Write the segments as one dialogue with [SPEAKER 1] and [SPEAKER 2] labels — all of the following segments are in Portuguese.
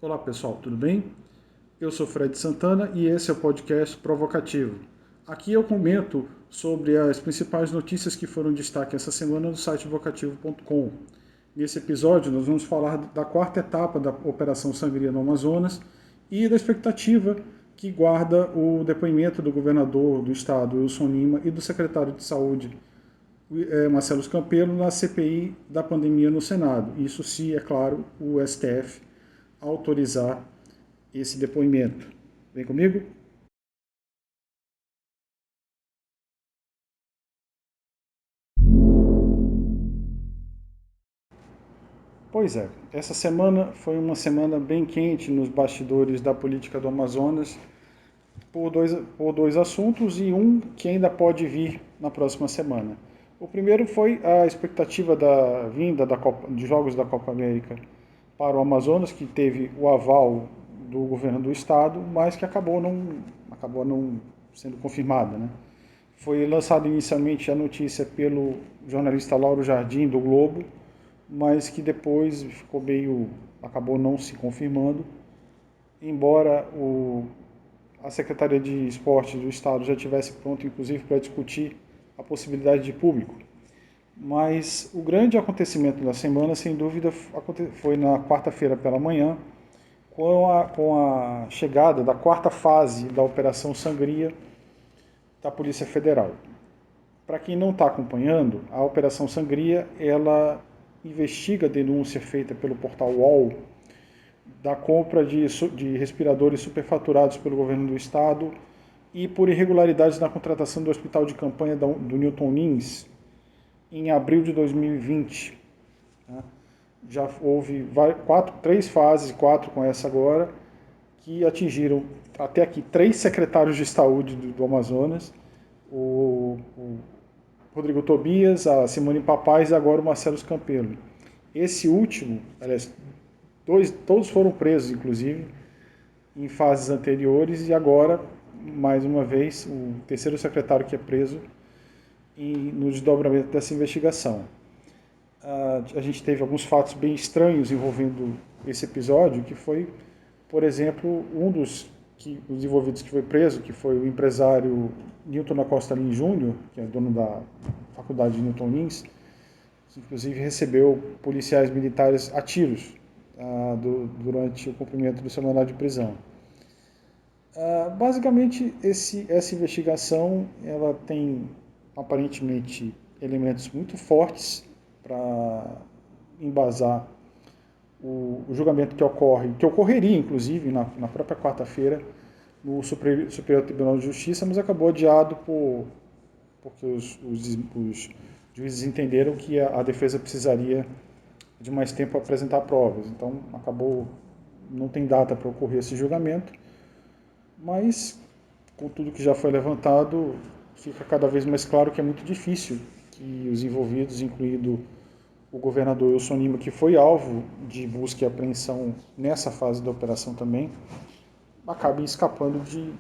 [SPEAKER 1] Olá pessoal, tudo bem? Eu sou Fred Santana e esse é o podcast Provocativo. Aqui eu comento sobre as principais notícias que foram destaque essa semana no site vocativo.com. Nesse episódio nós vamos falar da quarta etapa da Operação Sangria no Amazonas e da expectativa que guarda o depoimento do governador do estado, Wilson Lima, e do secretário de Saúde, Marcelo Campelo, na CPI da pandemia no Senado. Isso se, é claro, o STF autorizar esse depoimento. Vem comigo? Pois é, essa semana foi uma semana bem quente nos bastidores da política do Amazonas por dois assuntos e um que ainda pode vir na próxima semana. O primeiro foi a expectativa da vinda de Jogos da Copa América para o Amazonas, que teve o aval do governo do estado, mas que acabou não sendo confirmada, né? Foi lançada inicialmente a notícia pelo jornalista Lauro Jardim, do Globo, mas que depois acabou não se confirmando, embora a Secretaria de Esportes do Estado já tivesse pronto, inclusive, para discutir a possibilidade de público. Mas o grande acontecimento da semana, sem dúvida, foi na quarta-feira pela manhã, com a chegada da quarta fase da Operação Sangria da Polícia Federal. Para quem não está acompanhando, a Operação Sangria, ela investiga a denúncia feita pelo portal UOL da compra de respiradores superfaturados pelo governo do estado e por irregularidades na contratação do hospital de campanha do Newton Lins em abril de 2020. Já houve três fases, quatro com essa agora, que atingiram até aqui três secretários de saúde do Amazonas, o Rodrigo Tobias, a Simone Papaz e agora o Marcelo Campelo. Esse último, aliás, todos foram presos, inclusive, em fases anteriores, e agora, mais uma vez, o terceiro secretário que é preso no desdobramento dessa investigação. A gente teve alguns fatos bem estranhos envolvendo esse episódio, que foi, por exemplo, os envolvidos que foi preso, que foi o empresário Newton Acosta Lins Júnior, que é dono da faculdade de Newton Lins, que inclusive recebeu policiais militares a tiros durante o cumprimento do seu mandado de prisão. Basicamente, essa investigação ela tem aparentemente elementos muito fortes para embasar o julgamento que ocorreria inclusive na própria quarta-feira no Superior Tribunal de Justiça, mas acabou adiado porque os juízes entenderam que a defesa precisaria de mais tempo para apresentar provas. Então, não tem data para ocorrer esse julgamento, mas com tudo que já foi levantado, fica cada vez mais claro que é muito difícil que os envolvidos, incluindo o governador Wilson Lima, que foi alvo de busca e apreensão nessa fase da operação também, acabem escapando de...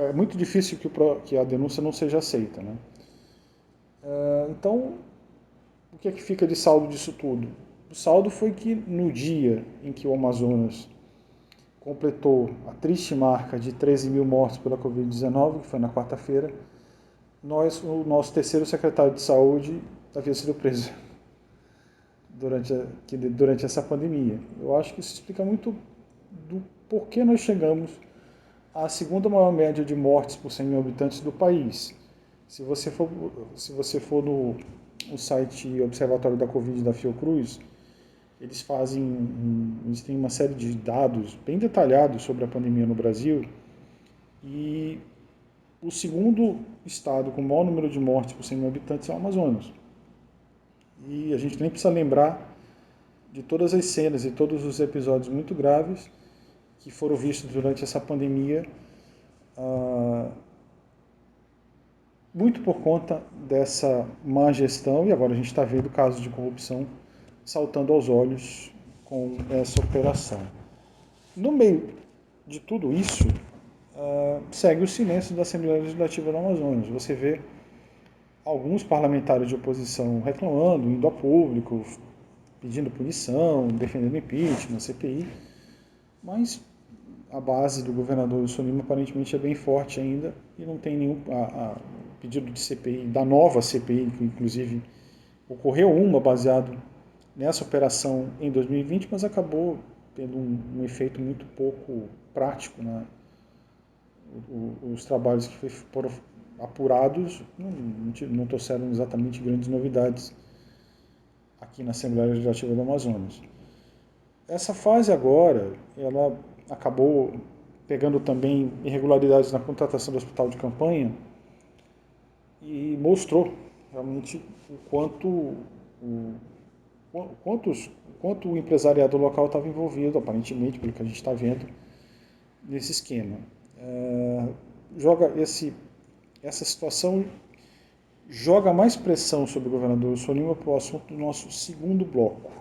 [SPEAKER 1] É muito difícil que a denúncia não seja aceita, né? Então, o que é que fica de saldo disso tudo? O saldo foi que no dia em que o Amazonas completou a triste marca de 13 mil mortos pela Covid-19, que foi na quarta-feira, o nosso terceiro secretário de saúde havia sido preso durante essa pandemia. Eu acho que isso explica muito do porquê nós chegamos à segunda maior média de mortes por 100 mil habitantes do país. Se você for no site Observatório da Covid da Fiocruz, eles têm uma série de dados bem detalhados sobre a pandemia no Brasil, e o segundo estado com o maior número de mortes por 100 mil habitantes é o Amazonas. E a gente nem precisa lembrar de todas as cenas e todos os episódios muito graves que foram vistos durante essa pandemia, muito por conta dessa má gestão, e agora a gente está vendo casos de corrupção saltando aos olhos com essa operação. No meio de tudo isso, segue o silêncio da Assembleia Legislativa do Amazonas. Você vê alguns parlamentares de oposição reclamando, indo a público, pedindo punição, defendendo impeachment, CPI, Mas a base do governador Wilson Lima aparentemente é bem forte ainda e não tem nenhum pedido de CPI, da nova CPI, que inclusive ocorreu uma baseado nessa operação em 2020, mas acabou tendo um efeito muito pouco prático, né? Os trabalhos que foram apurados não trouxeram exatamente grandes novidades aqui na Assembleia Legislativa do Amazonas. Essa fase agora, ela acabou pegando também irregularidades na contratação do hospital de campanha e mostrou realmente o quanto o empresariado local estava envolvido, aparentemente, pelo que a gente está vendo, nesse esquema. Joga essa situação joga mais pressão sobre o governador Wilson Lima para o assunto do nosso segundo bloco.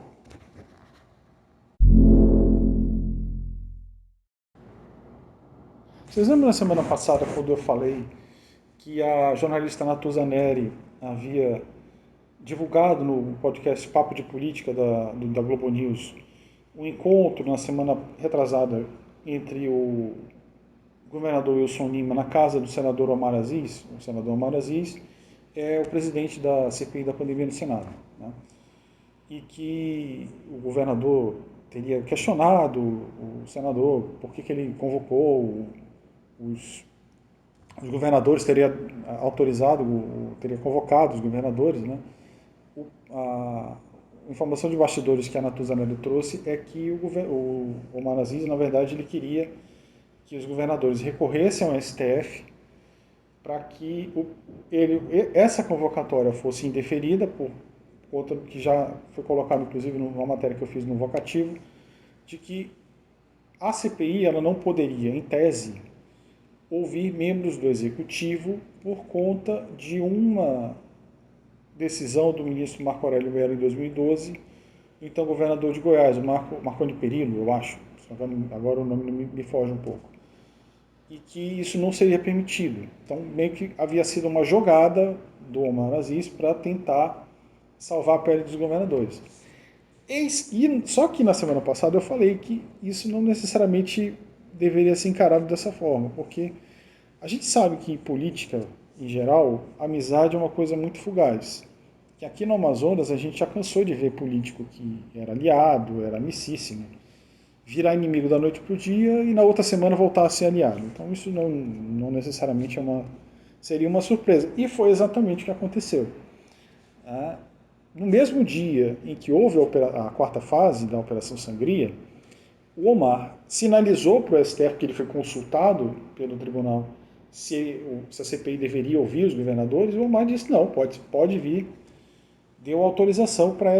[SPEAKER 1] Vocês lembram na semana passada quando eu falei que a jornalista Natuza Neri havia divulgado no podcast Papo de Política da Globo News um encontro na semana retrasada entre o governador Wilson Lima na casa do senador Omar Aziz? O senador Omar Aziz é o presidente da CPI da pandemia no Senado, né? E que o governador teria questionado o senador por que ele convocou os governadores, teria autorizado, teria convocado os governadores, né? A informação de bastidores que a Natuza Neri trouxe é que o Omar Aziz, na verdade, ele queria que os governadores recorressem ao STF para que essa convocatória fosse indeferida, por conta que já foi colocado, inclusive, numa matéria que eu fiz no Vocativo, de que a CPI ela não poderia, em tese, ouvir membros do Executivo por conta de uma decisão do ministro Marco Aurélio Mello em 2012, então governador de Goiás, o Marconi Perillo, eu acho, agora o nome me foge um pouco, e que isso não seria permitido. Então, meio que havia sido uma jogada do Omar Aziz para tentar salvar a pele dos governadores. Só que na semana passada eu falei que isso não necessariamente deveria ser encarado dessa forma, porque a gente sabe que em política, em geral, a amizade é uma coisa muito fugaz. Que aqui no Amazonas a gente já cansou de ver político que era aliado, era amicíssimo, virar inimigo da noite para o dia e na outra semana voltar a ser aliado. Então isso não necessariamente seria uma surpresa. E foi exatamente o que aconteceu. No mesmo dia em que houve a quarta fase da Operação Sangria, o Omar sinalizou para o STF que ele foi consultado pelo tribunal se a CPI deveria ouvir os governadores, e o Omar disse não, pode vir, deu autorização para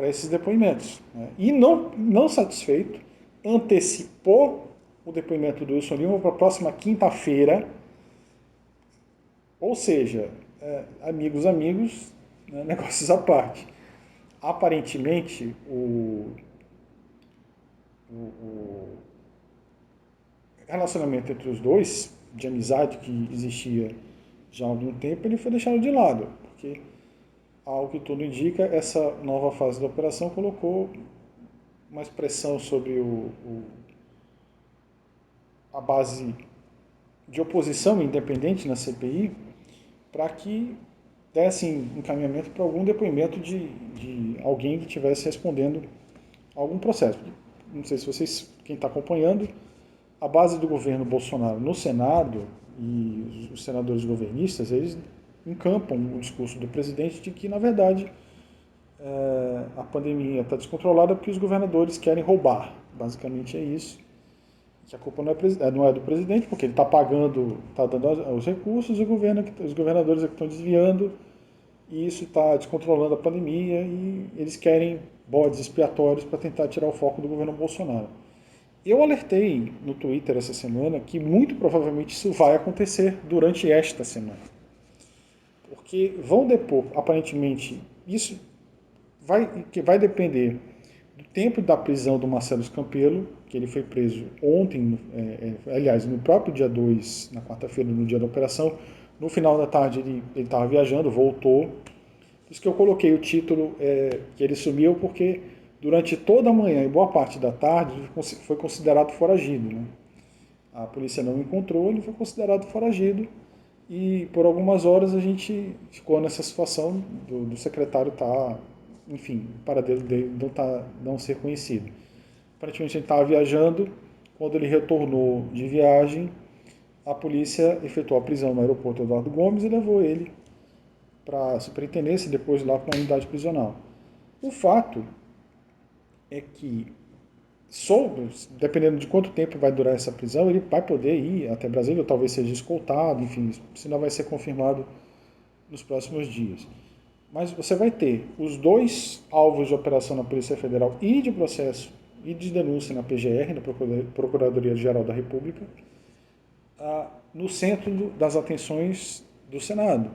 [SPEAKER 1] esses depoimentos. Né? E não satisfeito, antecipou o depoimento do Wilson Lima para a próxima quinta-feira, ou seja, amigos, né, negócios à parte. Aparentemente, o relacionamento entre os dois, de amizade que existia já há algum tempo, ele foi deixado de lado, porque, ao que tudo indica, essa nova fase da operação colocou mais pressão sobre a base de oposição independente na CPI para que dessem encaminhamento para algum depoimento de alguém que estivesse respondendo a algum processo. Não sei se vocês, quem está acompanhando, a base do governo Bolsonaro no Senado e os senadores governistas, eles encampam o discurso do presidente de que, na verdade, a pandemia está descontrolada porque os governadores querem roubar. Basicamente é isso. Que a culpa não é do presidente, porque ele está pagando, está dando os recursos, e os governadores é que estão desviando, e isso está descontrolando a pandemia, e eles querem bodes expiatórios para tentar tirar o foco do governo Bolsonaro. Eu alertei no Twitter essa semana que muito provavelmente isso vai acontecer durante esta semana. Porque vão depor, aparentemente, isso que vai depender do tempo da prisão do Marcelo Campelo, que ele foi preso ontem, aliás, no próprio dia 2, na quarta-feira, no dia da operação. No final da tarde ele estava viajando, voltou. Por isso que eu coloquei o título que ele sumiu, porque durante toda a manhã e boa parte da tarde, ele foi considerado foragido, né? A polícia não o encontrou, ele foi considerado foragido e por algumas horas a gente ficou nessa situação do secretário estar, enfim, o paradeiro dele não ser conhecido. Aparentemente ele estava viajando, quando ele retornou de viagem, a polícia efetuou a prisão no aeroporto Eduardo Gomes e levou ele para a superintendência e depois lá para a unidade prisional. O fato é que, dependendo de quanto tempo vai durar essa prisão, ele vai poder ir até Brasília, ou talvez seja escoltado, enfim, isso não vai ser confirmado nos próximos dias. Mas você vai ter os dois alvos de operação na Polícia Federal e de processo e de denúncia na PGR, na Procuradoria-Geral da República, no centro das atenções do Senado.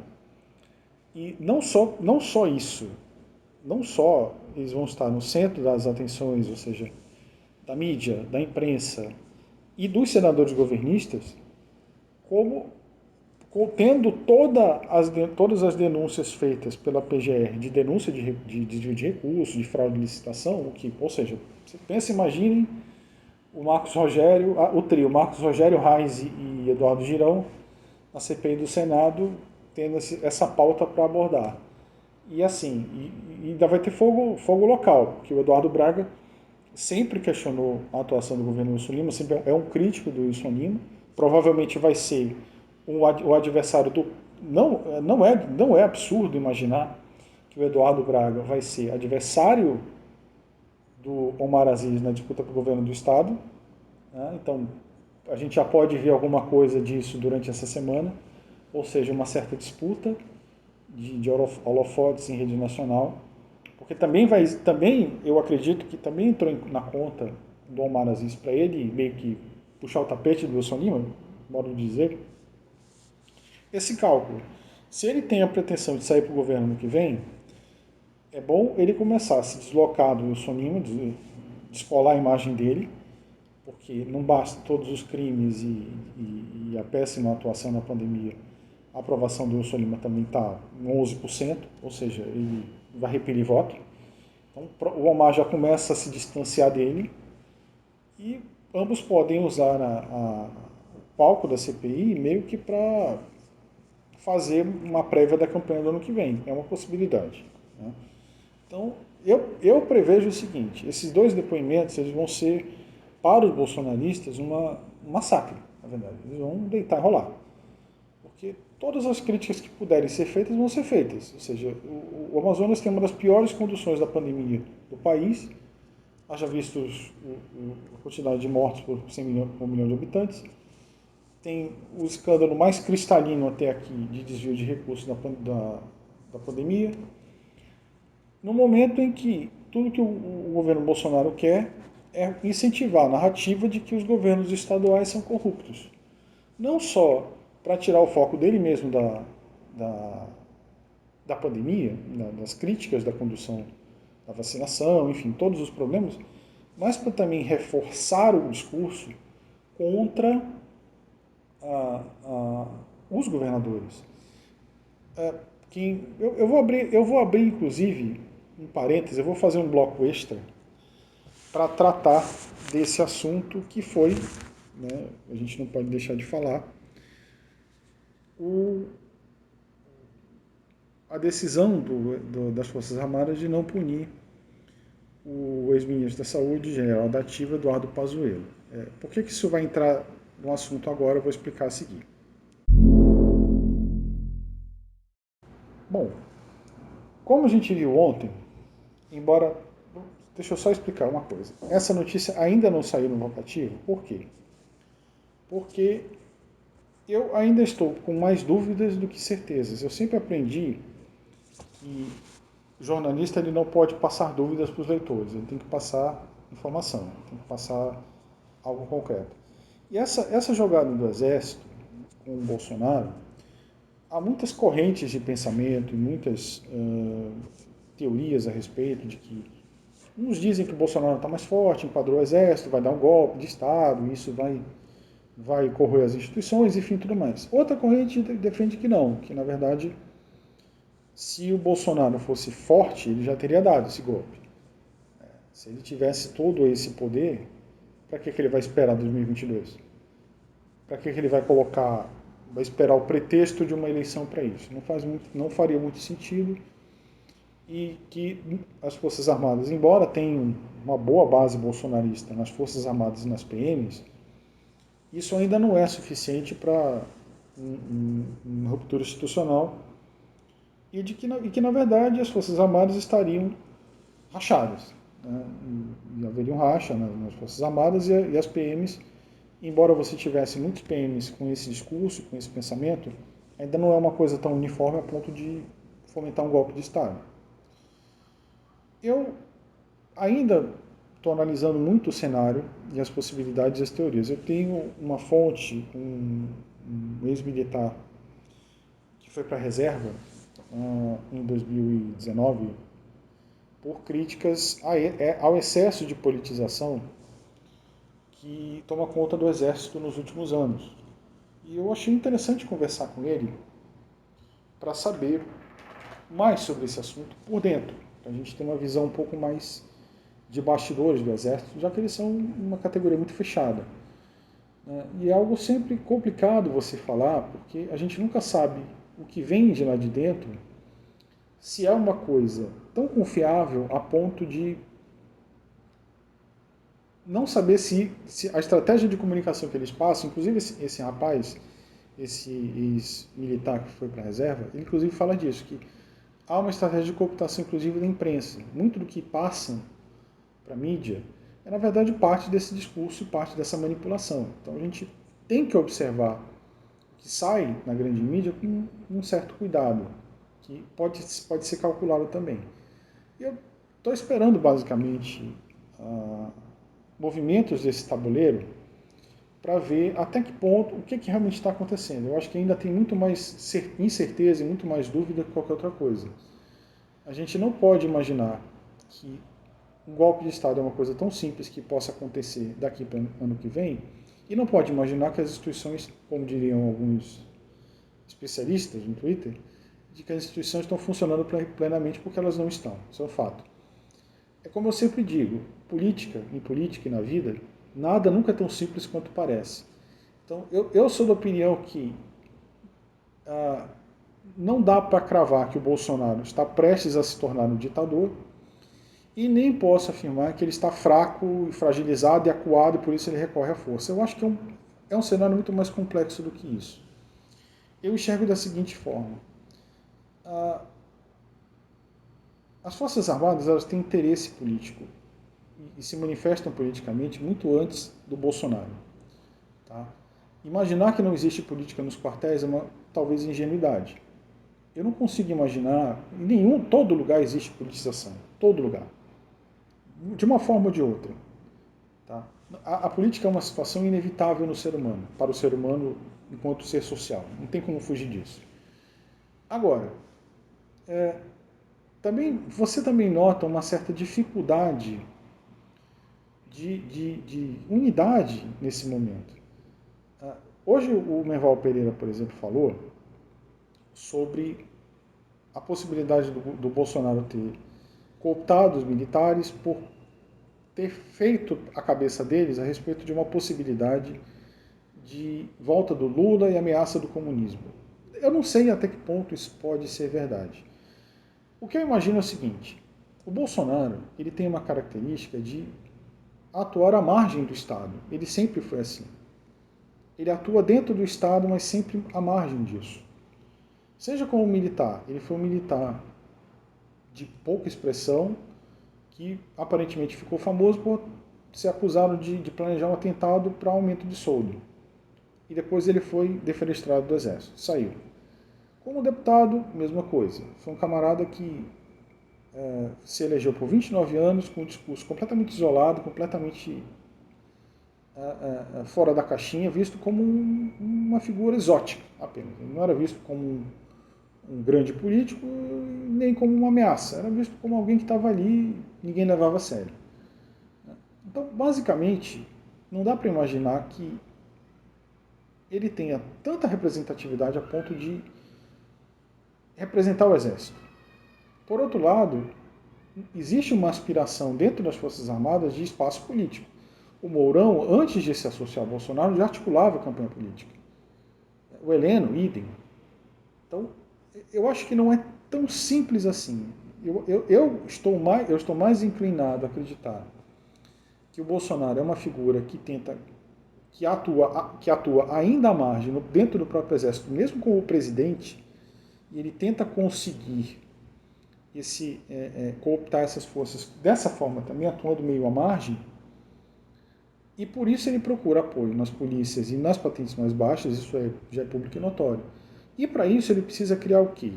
[SPEAKER 1] E não só isso, não só eles vão estar no centro das atenções, ou seja, da mídia, da imprensa e dos senadores governistas, como tendo todas as denúncias feitas pela PGR de denúncia de desvio de recursos, de fraude de licitação, ou seja, você pensa, imaginem o Marcos Rogério, o trio Marcos Rogério, Reis e Eduardo Girão, na CPI do Senado, tendo essa pauta para abordar. E assim, ainda vai ter fogo local, porque o Eduardo Braga sempre questionou a atuação do governo Wilson Lima, sempre é um crítico do Wilson Lima, provavelmente vai ser o adversário do... Não é absurdo imaginar que o Eduardo Braga vai ser adversário do Omar Aziz na disputa para o governo do Estado, né? Então, a gente já pode ver alguma coisa disso durante essa semana, ou seja, uma certa disputa de holofotes em rede nacional, porque também eu acredito que também entrou na conta do Omar Aziz para ele meio que puxar o tapete do Wilson Lima, modo de dizer, esse cálculo. Se ele tem a pretensão de sair para o governo no que vem, é bom ele começar a se deslocar do Wilson Lima, descolar a imagem dele, porque não basta todos os crimes e a péssima atuação na pandemia. A aprovação do Wilson Lima também está em 11%, ou seja, ele vai repelir voto. Então, o Omar já começa a se distanciar dele e ambos podem usar o palco da CPI meio que para fazer uma prévia da campanha do ano que vem. É uma possibilidade, né? Então, eu prevejo o seguinte, esses dois depoimentos eles vão ser, para os bolsonaristas, um massacre, na verdade. Eles vão deitar e rolar. Porque todas as críticas que puderem ser feitas vão ser feitas. Ou seja, o Amazonas tem uma das piores conduções da pandemia do país. Haja visto a quantidade de mortos por 1 milhão de habitantes. Tem o escândalo mais cristalino até aqui de desvio de recursos da pandemia. No momento em que tudo que o governo Bolsonaro quer é incentivar a narrativa de que os governos estaduais são corruptos. Não só para tirar o foco dele mesmo da pandemia, das críticas da condução da vacinação, enfim, todos os problemas, mas para também reforçar o discurso contra os governadores. Eu vou abrir, inclusive, um parêntese, eu vou fazer um bloco extra para tratar desse assunto que foi, né, a gente não pode deixar de falar, a decisão das Forças Armadas de não punir o ex-ministro da Saúde, general da Ativa, Eduardo Pazuello. Por que isso vai entrar no assunto agora? Eu vou explicar a seguir. Bom, como a gente viu ontem, embora... Deixa eu só explicar uma coisa. Essa notícia ainda não saiu no vocativo. Por quê? Porque eu ainda estou com mais dúvidas do que certezas. Eu sempre aprendi que o jornalista ele não pode passar dúvidas para os leitores, ele tem que passar informação, tem que passar algo concreto. E essa jogada do Exército com o Bolsonaro, há muitas correntes de pensamento e muitas teorias a respeito de que uns dizem que o Bolsonaro está mais forte, enquadrou o Exército, vai dar um golpe de Estado, isso vai corroer as instituições, enfim, tudo mais. Outra corrente defende que não, que na verdade, se o Bolsonaro fosse forte, ele já teria dado esse golpe. Se ele tivesse todo esse poder, para que ele vai esperar 2022? Para que ele vai esperar o pretexto de uma eleição para isso? Não faria muito sentido, e que as Forças Armadas, embora tenham uma boa base bolsonarista nas Forças Armadas e nas PMs, isso ainda não é suficiente para uma ruptura institucional, e que, na verdade, as Forças Armadas estariam rachadas. Né? E haveria um racha nas Forças Armadas, e as PMs, embora você tivesse muitos PMs com esse discurso, com esse pensamento, ainda não é uma coisa tão uniforme a ponto de fomentar um golpe de Estado. Eu ainda estou analisando muito o cenário e as possibilidades e as teorias. Eu tenho uma fonte, um ex-militar que foi para a reserva em 2019 por críticas ao excesso de politização que toma conta do Exército nos últimos anos. E eu achei interessante conversar com ele para saber mais sobre esse assunto por dentro, para a gente ter uma visão um pouco mais de bastidores do Exército, já que eles são uma categoria muito fechada. E é algo sempre complicado você falar, porque a gente nunca sabe o que vem de lá de dentro, se é uma coisa tão confiável a ponto de não saber se a estratégia de comunicação que eles passam, inclusive esse rapaz, esse ex-militar que foi para a reserva, ele inclusive fala disso, que há uma estratégia de cooptação, inclusive, da imprensa. Muito do que passam para a mídia é, na verdade, parte desse discurso e parte dessa manipulação. Então, a gente tem que observar o que sai na grande mídia com um certo cuidado, que pode ser calculado também. E eu estou esperando, basicamente, movimentos desse tabuleiro para ver até que ponto, o que realmente está acontecendo. Eu acho que ainda tem muito mais incerteza e muito mais dúvida que qualquer outra coisa. A gente não pode imaginar que um golpe de Estado é uma coisa tão simples que possa acontecer daqui para o ano que vem, e não pode imaginar que as instituições, como diriam alguns especialistas no Twitter, de que as instituições estão funcionando plenamente, porque elas não estão. Isso é um fato. É como eu sempre digo, em política e na vida, nada nunca é tão simples quanto parece. Então, eu sou da opinião que não dá para cravar que o Bolsonaro está prestes a se tornar um ditador, e nem posso afirmar que ele está fraco, fragilizado e acuado e por isso ele recorre à força. Eu acho que é um cenário muito mais complexo do que isso. Eu enxergo da seguinte forma. As Forças Armadas, elas têm interesse político e se manifestam politicamente muito antes do Bolsonaro. Tá? Imaginar que não existe política nos quartéis é talvez ingenuidade. Eu não consigo imaginar, todo lugar existe politização, todo lugar, de uma forma ou de outra. Tá? A política é uma situação inevitável no ser humano, para o ser humano enquanto ser social, não tem como fugir disso. Agora, você também nota uma certa dificuldade de unidade nesse momento. Hoje o Merval Pereira, por exemplo, falou sobre a possibilidade do Bolsonaro ter cooptado os militares por ter feito a cabeça deles a respeito de uma possibilidade de volta do Lula e ameaça do comunismo. Eu não sei até que ponto isso pode ser verdade. O que eu imagino é o seguinte: o Bolsonaro ele tem uma característica de atuar à margem do Estado. Ele sempre foi assim. Ele atua dentro do Estado, mas sempre à margem disso. Seja como militar, ele foi um militar de pouca expressão, que aparentemente ficou famoso por ser acusado de planejar um atentado para aumento de soldo. E depois ele foi defenestrado do Exército, saiu. Como deputado, mesma coisa. Foi um camarada que se elegeu por 29 anos com um discurso completamente isolado, completamente fora da caixinha, visto como uma figura exótica apenas. Ele não era visto como um grande político, nem como uma ameaça. Era visto como alguém que estava ali e ninguém levava a sério. Então, basicamente, não dá para imaginar que ele tenha tanta representatividade a ponto de representar o Exército. Por outro lado, existe uma aspiração dentro das Forças Armadas de espaço político. O Mourão, antes de se associar ao Bolsonaro, já articulava a campanha política. O Heleno, idem. Então, eu acho que não é tão simples assim. Eu estou mais inclinado a acreditar que o Bolsonaro é uma figura que tenta, que atua ainda à margem, dentro do próprio exército, mesmo como presidente, e ele tenta conseguir cooptar essas forças dessa forma, também atuando meio à margem, e por isso ele procura apoio nas polícias e nas patentes mais baixas, isso já é público e notório. E para isso ele precisa criar o quê?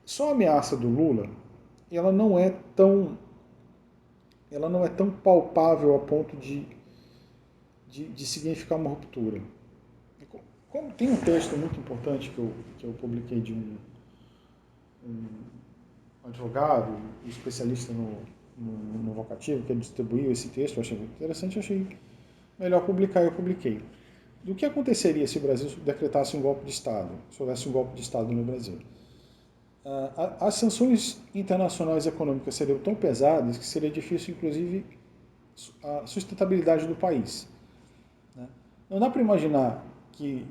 [SPEAKER 1] Só a ameaça do Lula, ela não é tão palpável a ponto de significar uma ruptura. Como tem um texto muito importante que eu publiquei de um advogado, especialista no vocativo, que ele distribuiu esse texto, eu achei muito interessante, eu achei melhor publicar, eu publiquei. Do que aconteceria se o Brasil decretasse um golpe de Estado, se houvesse um golpe de Estado no Brasil? As sanções internacionais econômicas seriam tão pesadas que seria difícil, inclusive, a sustentabilidade do país. Não dá para imaginar que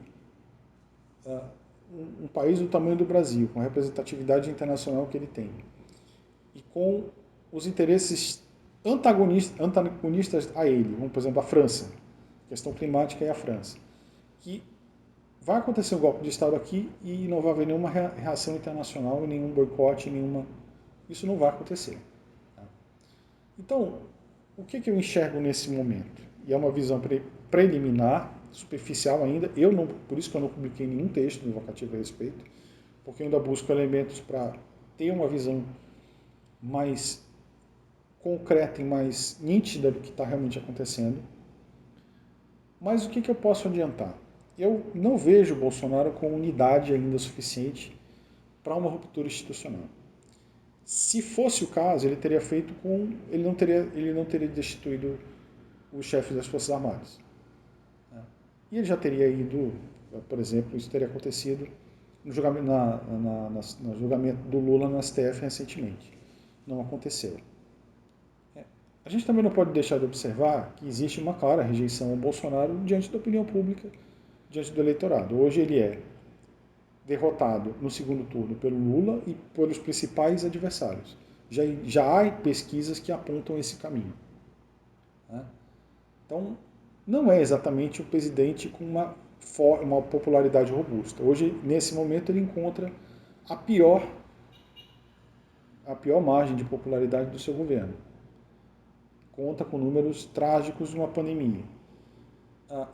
[SPEAKER 1] um país do tamanho do Brasil, com a representatividade internacional que ele tem, e com os interesses antagonistas a ele, como por exemplo a França, a questão climática e a França, que vai acontecer um golpe de Estado aqui e não vai haver nenhuma reação internacional, nenhum boicote, isso não vai acontecer. Então, o que eu enxergo nesse momento? E é uma visão preliminar, superficial ainda, por isso que eu não publiquei nenhum texto no Vocativo a respeito, porque eu ainda busco elementos para ter uma visão mais concreta e mais nítida do que está realmente acontecendo. Mas o que eu posso adiantar? Eu não vejo o Bolsonaro com unidade ainda suficiente para uma ruptura institucional. Se fosse o caso, ele não teria destituído o chefe das Forças Armadas. E ele já teria ido, por exemplo, isso teria acontecido no julgamento, no julgamento do Lula no STF recentemente. Não aconteceu. A gente também não pode deixar de observar que existe uma clara rejeição ao Bolsonaro diante da opinião pública, diante do eleitorado. Hoje ele é derrotado no segundo turno pelo Lula e pelos principais adversários. Já há pesquisas que apontam esse caminho. Então, não é exatamente um presidente com uma popularidade robusta. Hoje, nesse momento, ele encontra a pior margem de popularidade do seu governo. Conta com números trágicos de uma pandemia.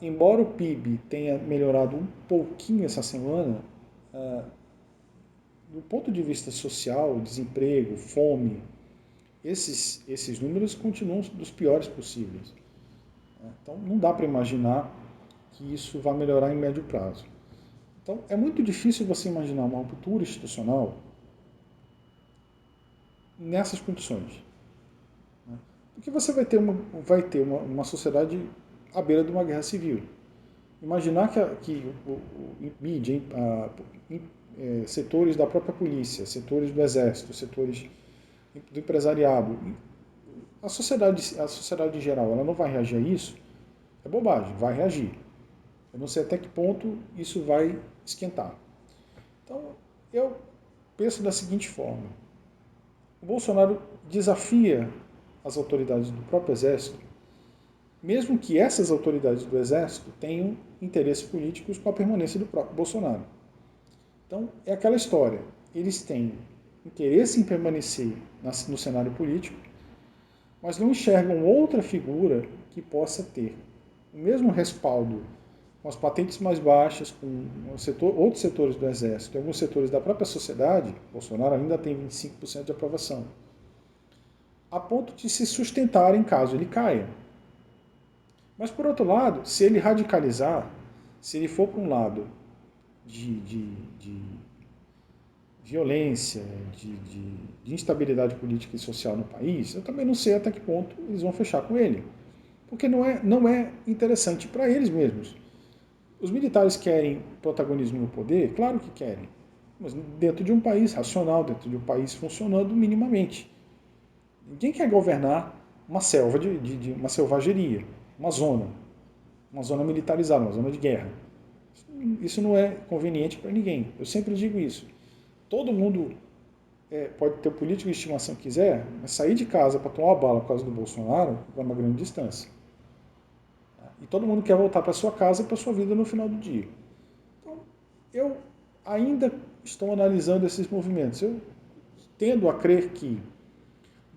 [SPEAKER 1] Embora o PIB tenha melhorado um pouquinho essa semana, do ponto de vista social, desemprego, fome, esses números continuam dos piores possíveis. Então, não dá para imaginar que isso vai melhorar em médio prazo. Então, é muito difícil você imaginar uma ruptura institucional nessas condições. Porque você vai ter uma sociedade à beira de uma guerra civil. Imaginar que mídia, setores da própria polícia, setores do exército, setores do empresariado, a sociedade em geral, ela não vai reagir a isso, é bobagem, vai reagir. Eu não sei até que ponto isso vai esquentar. Então, eu penso da seguinte forma. O Bolsonaro desafia as autoridades do próprio Exército, mesmo que essas autoridades do Exército tenham interesses políticos com a permanência do próprio Bolsonaro. Então, é aquela história. Eles têm interesse em permanecer no cenário político, mas não enxergam outra figura que possa ter o mesmo respaldo com as patentes mais baixas, com outros setores do Exército e alguns setores da própria sociedade. Bolsonaro ainda tem 25% de aprovação, a ponto de se sustentarem caso ele caia. Mas, por outro lado, se ele radicalizar, se ele for para um lado de violência, de instabilidade política e social no país, eu também não sei até que ponto eles vão fechar com ele. Porque não é interessante para eles mesmos. Os militares querem protagonismo no poder? Claro que querem. Mas dentro de um país racional, dentro de um país funcionando minimamente. Ninguém quer governar uma selva de uma selvageria, uma zona militarizada, uma zona de guerra. Isso não é conveniente para ninguém. Eu sempre digo isso. Todo mundo pode ter o político de estimação que quiser, mas sair de casa para tomar uma bala por causa do Bolsonaro é uma grande distância. E todo mundo quer voltar para sua casa e para sua vida no final do dia. Então, eu ainda estou analisando esses movimentos. Eu tendo a crer que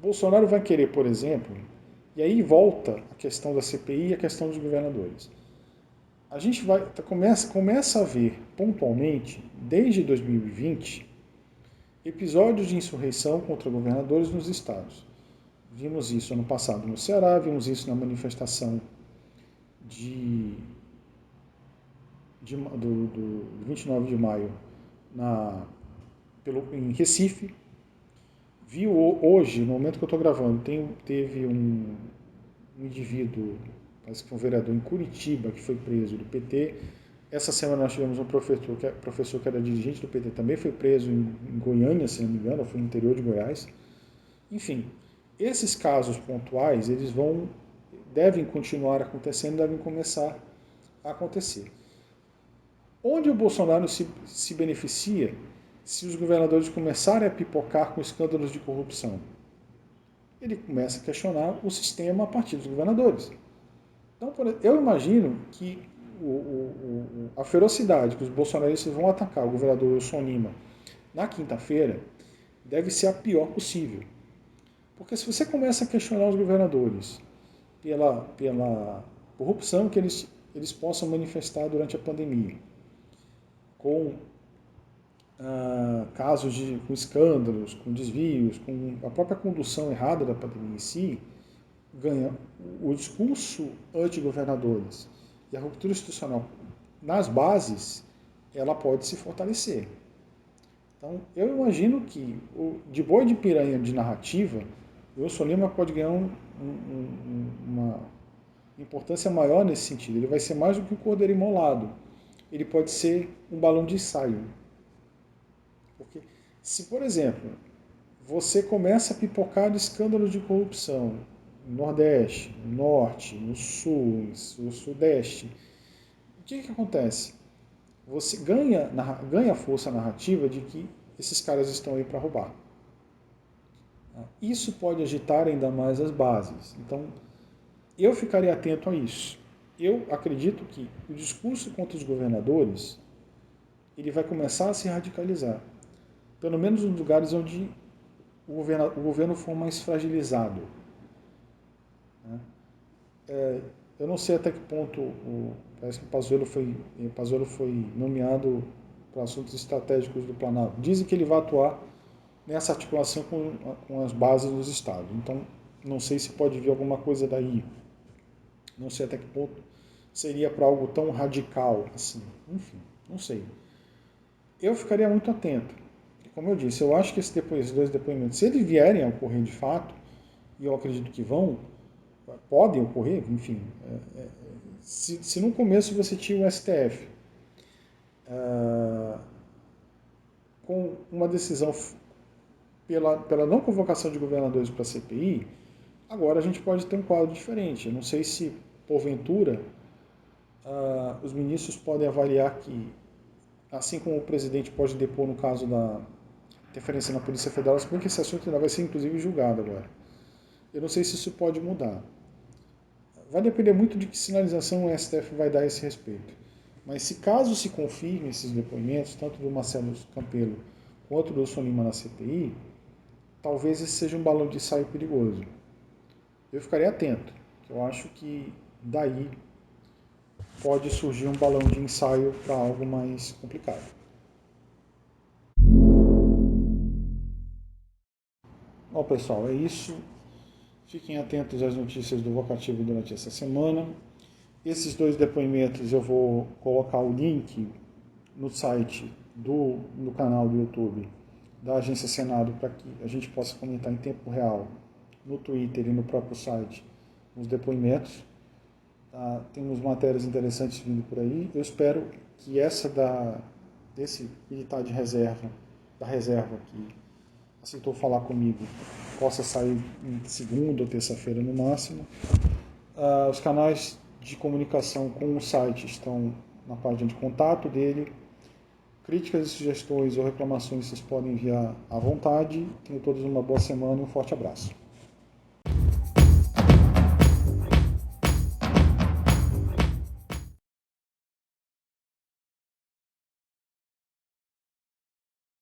[SPEAKER 1] Bolsonaro vai querer, por exemplo, e aí volta a questão da CPI e a questão dos governadores. A gente começa a ver pontualmente, desde 2020, episódios de insurreição contra governadores nos estados. Vimos isso ano passado no Ceará, vimos isso na manifestação de, do 29 de maio em Recife. Vi hoje, no momento que eu estou gravando, teve um indivíduo, parece que foi um vereador em Curitiba, que foi preso do PT. Essa semana nós tivemos um professor que era dirigente do PT, também foi preso em Goiânia, se não me engano, foi no interior de Goiás. Enfim, esses casos pontuais, devem continuar acontecendo, devem começar a acontecer. Onde o Bolsonaro se beneficia se os governadores começarem a pipocar com escândalos de corrupção? Ele começa a questionar o sistema a partir dos governadores. Então, eu imagino que a ferocidade que os bolsonaristas vão atacar o governador Wilson Lima na quinta-feira deve ser a pior possível. Porque se você começa a questionar os governadores pela corrupção que eles possam manifestar durante a pandemia, com casos com escândalos, com desvios, com a própria condução errada da pandemia em si, ganha o discurso anti-governadores e a ruptura institucional nas bases, ela pode se fortalecer. Então, eu imagino que de boi de piranha de narrativa, o Wilson Lima pode ganhar uma importância maior nesse sentido. Ele vai ser mais do que um cordeiro imolado. Ele pode ser um balão de ensaio. Porque se, por exemplo, você começa a pipocar de escândalos de corrupção no Nordeste, no Norte, no Sul, no Sudeste, o que acontece? Você ganha força narrativa de que esses caras estão aí para roubar. Isso pode agitar ainda mais as bases. Então, eu ficaria atento a isso. Eu acredito que o discurso contra os governadores ele vai começar a se radicalizar. Pelo menos nos lugares onde o governo for mais fragilizado. Eu não sei até que ponto, parece que o Pazuello foi nomeado para assuntos estratégicos do Planalto. Dizem que ele vai atuar nessa articulação com as bases dos estados. Então, não sei se pode vir alguma coisa daí. Não sei até que ponto seria para algo tão radical assim. Enfim, não sei. Eu ficaria muito atento. Como eu disse, eu acho que esses dois depoimentos, se eles vierem a ocorrer de fato, e eu acredito que podem ocorrer, enfim. Se no começo você tinha o STF com uma decisão pela não convocação de governadores para a CPI, agora a gente pode ter um quadro diferente. Eu não sei se, porventura, os ministros podem avaliar que, assim como o presidente pode depor no caso da interferência na Polícia Federal, se bem que esse assunto ainda vai ser inclusive julgado agora. Eu não sei se isso pode mudar. Vai depender muito de que sinalização o STF vai dar a esse respeito. Mas se caso se confirme esses depoimentos, tanto do Marcelo Campelo quanto do Wilson Lima na CPI, talvez esse seja um balão de ensaio perigoso. Eu ficaria atento, que eu acho que daí pode surgir um balão de ensaio para algo mais complicado. Bom, pessoal, é isso. Fiquem atentos às notícias do Vocativo durante essa semana. Esses dois depoimentos eu vou colocar o link no site no canal do YouTube da Agência Senado para que a gente possa comentar em tempo real no Twitter e no próprio site os depoimentos. Temos matérias interessantes vindo por aí. Eu espero que desse militar da reserva aqui, aceitou falar comigo possa sair em segunda ou terça-feira no máximo. Os canais de comunicação com o site estão na página de contato dele. Críticas e sugestões ou reclamações vocês podem enviar à vontade. Tenham todos uma boa semana e um forte abraço.